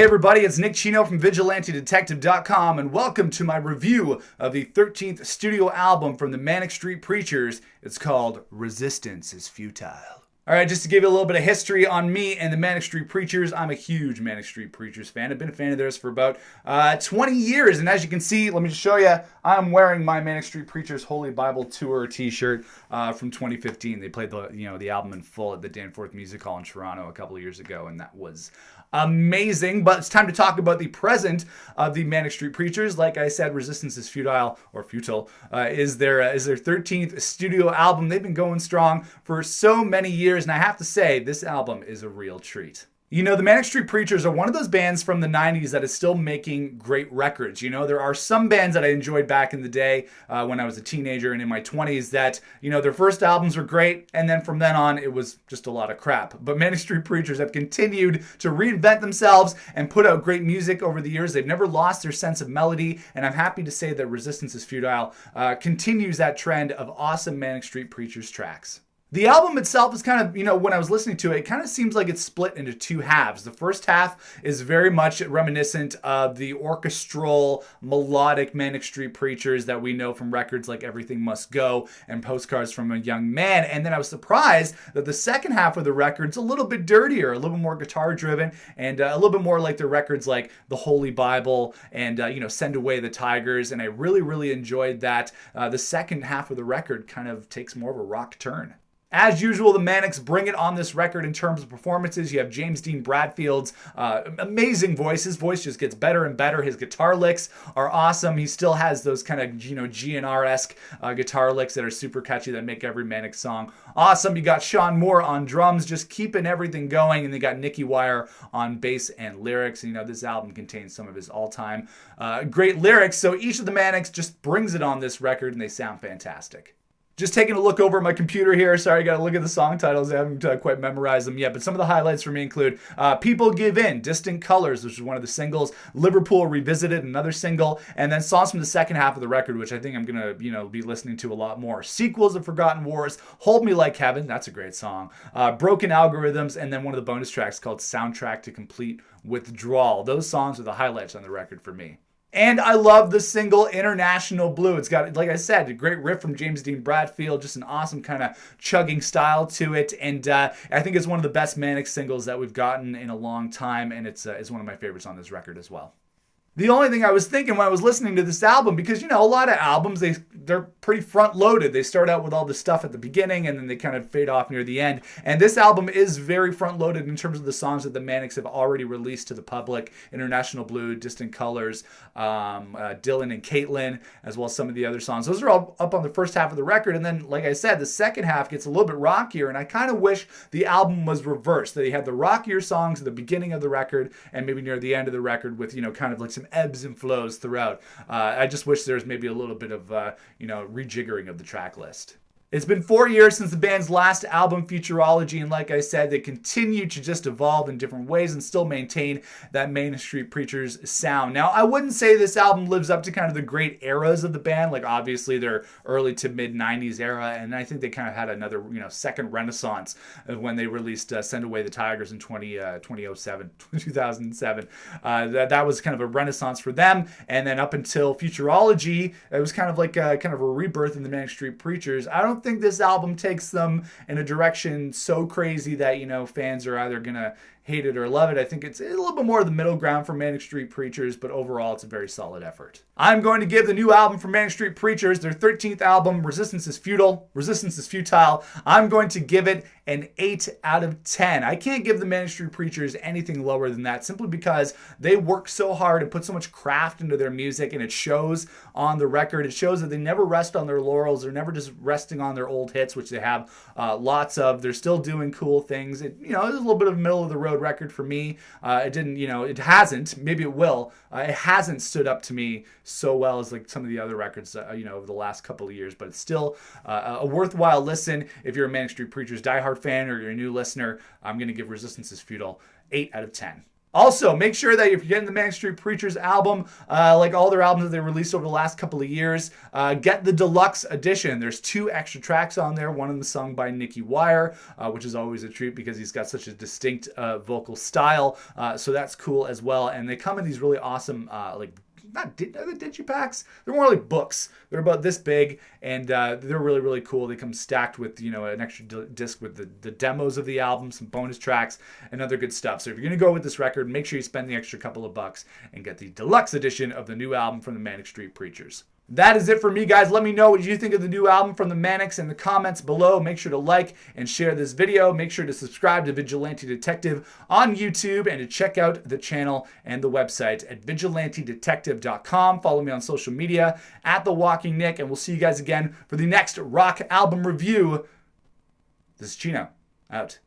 everybody, it's Nick Chino from VigilanteDetective.com, and welcome to my review of the 13th studio album from the Manic Street Preachers. It's called Resistance is Futile. Alright, just to give you a little bit of history on me and the Manic Street Preachers, I'm a huge Manic Street Preachers fan. I've been a fan of theirs for about 20 years, and as you can see, let me just show you, I'm wearing my Manic Street Preachers Holy Bible Tour t-shirt from 2015. They played the album in full at the Danforth Music Hall in Toronto a couple of years ago, and that was amazing. But it's time to talk about the present of the Manic Street Preachers. Like I said, Resistance is Futile, is their 13th studio album. They've been going strong for so many years, and I have to say, this album is a real treat. You know, the Manic Street Preachers are one of those bands from the 90s that is still making great records. You know, there are some bands that I enjoyed back in the day when I was a teenager and in my 20s that, you know, their first albums were great, and then from then on, it was just a lot of crap. But Manic Street Preachers have continued to reinvent themselves and put out great music over the years. They've never lost their sense of melody, and I'm happy to say that Resistance is Futile continues that trend of awesome Manic Street Preachers tracks. The album itself is kind of, you know, when I was listening to it, it kind of seems like it's split into two halves. The first half is very much reminiscent of the orchestral, melodic Manic Street Preachers that we know from records like Everything Must Go and Postcards from a Young Man. And then I was surprised that the second half of the record's a little bit dirtier, a little bit more guitar-driven, and a little bit more like the records like The Holy Bible and, Send Away the Tigers. And I really, really enjoyed that. The second half of the record kind of takes more of a rock turn. As usual, the Manics bring it on this record in terms of performances. You have James Dean Bradfield's amazing voice. His voice just gets better and better. His guitar licks are awesome. He still has those kind of, GNR-esque guitar licks that are super catchy that make every Manic song awesome. You got Sean Moore on drums, just keeping everything going. And they got Nicky Wire on bass and lyrics. And, this album contains some of his all-time great lyrics. So each of the Manics just brings it on this record, and they sound fantastic. Just taking a look over at my computer here. Sorry, I got to look at the song titles. I haven't quite memorized them yet. But some of the highlights for me include People Give In, Distant Colors, which is one of the singles. Liverpool Revisited, another single. And then songs from the second half of the record, which I think I'm going to, be listening to a lot more. Sequels of Forgotten Wars, Hold Me Like Heaven. That's a great song. Broken Algorithms. And then one of the bonus tracks called Soundtrack to Complete Withdrawal. Those songs are the highlights on the record for me. And I love the single International Blue. It's got, like I said, a great riff from James Dean Bradfield, just an awesome kind of chugging style to it. And I think it's one of the best Manic singles that we've gotten in a long time. And it's one of my favorites on this record as well. The only thing I was thinking when I was listening to this album, because, a lot of albums, they're pretty front-loaded. They start out with all the stuff at the beginning, and then they kind of fade off near the end. And this album is very front-loaded in terms of the songs that the Manics have already released to the public. International Blue, Distant Colors, Dylan and Caitlin, as well as some of the other songs. Those are all up on the first half of the record. And then, like I said, the second half gets a little bit rockier, and I kind of wish the album was reversed. That you had the rockier songs at the beginning of the record, and maybe near the end of the record with, kind of like some ebbs and flows throughout. I just wish there was maybe a little bit of, rejiggering of the track list. It's been 4 years since the band's last album, Futurology, and like I said, they continue to just evolve in different ways and still maintain that Manic Street Preachers sound. Now, I wouldn't say this album lives up to kind of the great eras of the band, like obviously their early to mid-90s era, and I think they kind of had another, second renaissance when they released Send Away the Tigers in 2007. That was kind of a renaissance for them, and then up until Futurology, it was kind of like a rebirth in the Manic Street Preachers. I don't think this album takes them in a direction so crazy that, fans are either going to hate it or love it. I think it's a little bit more of the middle ground for Manic Street Preachers, but overall it's a very solid effort. I'm going to give the new album from Manic Street Preachers, their 13th album, Resistance is Futile, I'm going to give it an 8 out of 10. I can't give the Manic Street Preachers anything lower than that, simply because they work so hard and put so much craft into their music, and it shows on the record. It shows that they never rest on their laurels. They're never just resting on their old hits, which they have lots of. They're still doing cool things. It's a little bit of a middle of the road record for me. It hasn't, maybe it will. It hasn't stood up to me so well as like some of the other records, over the last couple of years, but it's still a worthwhile listen. If you're a Manic Street Preachers diehard fan or you're a new listener, I'm going to give Resistance is Futile 8 out of 10. Also, make sure that if you're getting the Manic Street Preachers album, like all their albums that they released over the last couple of years, get the deluxe edition. There's 2 extra tracks on there. One of them sung by Nicky Wire, which is always a treat because he's got such a distinct vocal style. So that's cool as well. And they come in these really awesome, not the digipacks. They're more like books. They're about this big, and they're really, really cool. They come stacked with, an extra disc with the demos of the album, some bonus tracks, and other good stuff. So if you're going to go with this record, make sure you spend the extra couple of bucks and get the deluxe edition of the new album from the Manic Street Preachers. That is it for me, guys. Let me know what you think of the new album from the Manics in the comments below. Make sure to like and share this video. Make sure to subscribe to Vigilante Detective on YouTube and to check out the channel and the website at vigilantedetective.com. Follow me on social media at The Walking Nick, and we'll see you guys again for the next rock album review. This is Chino, out.